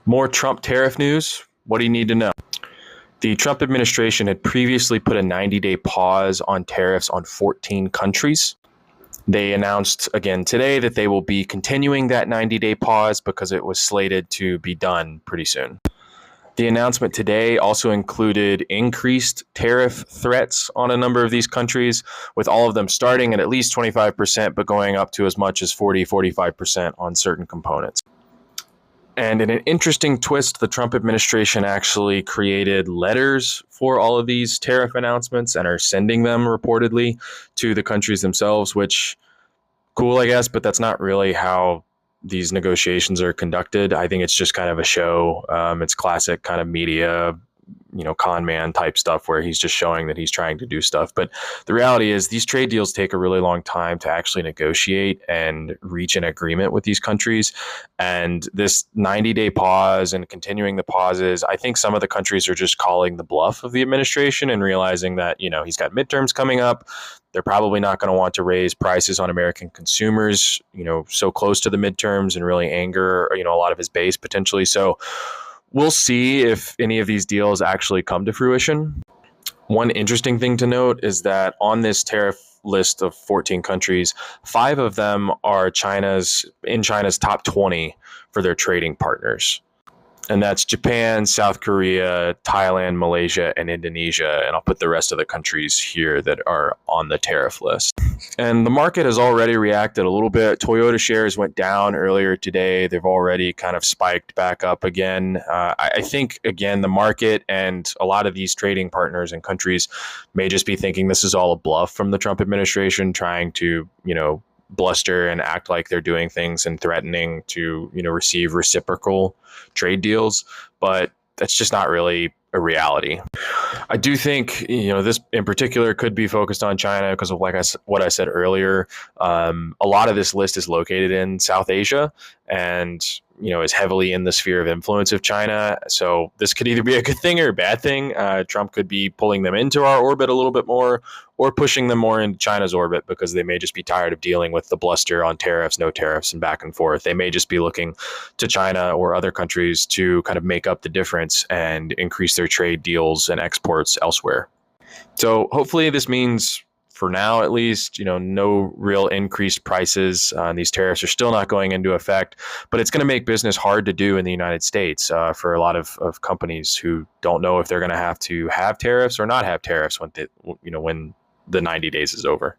More Trump tariff news. What do you need to know? The Trump administration had previously put a 90-day pause on tariffs on 14 countries. They announced again today that they will be continuing that 90-day pause because it was slated to be done pretty soon. The announcement today also included increased tariff threats on a number of these countries, with all of them starting at least 25%, but going up to as much as 45% on certain components. And in an interesting twist, the Trump administration actually created letters for all of these tariff announcements and are sending them reportedly to the countries themselves, which cool, I guess, but that's not really how these negotiations are conducted. I think it's just kind of a show. It's classic kind of media, con man type stuff where he's just showing that he's trying to do stuff. But the reality is these trade deals take a really long time to actually negotiate and reach an agreement with these countries. And this 90-day pause and continuing the pauses, I think some of the countries are just calling the bluff of the administration and realizing that, he's got midterms coming up. They're probably not going to want to raise prices on American consumers, so close to the midterms and really anger, a lot of his base potentially. So we'll see if any of these deals actually come to fruition. One interesting thing to note is that on this tariff list of 14 countries, 5 of them are China's top 20 for their trading partners. And that's Japan, South Korea, Thailand, Malaysia, and Indonesia. And I'll put the rest of the countries here that are on the tariff list. And the market has already reacted a little bit. Toyota shares went down earlier today. They've already kind of spiked back up again. I think, again, the market and a lot of these trading partners and countries may just be thinking this is all a bluff from the Trump administration trying to, bluster and act like they're doing things and threatening to, receive reciprocal trade deals. But that's just not really a reality. I do think, this in particular could be focused on China because of what I said earlier. A lot of this list is located in South Asia and, is heavily in the sphere of influence of China. So this could either be a good thing or a bad thing. Trump could be pulling them into our orbit a little bit more or pushing them more into China's orbit because they may just be tired of dealing with the bluster on tariffs, no tariffs, and back and forth. They may just be looking to China or other countries to kind of make up the difference and increase their trade deals and exports elsewhere. So hopefully this means, for now at least, no real increased prices. These tariffs are still not going into effect, but it's going to make business hard to do in the United States for a lot of companies who don't know if they're going to have tariffs or not have tariffs when the 90 days is over.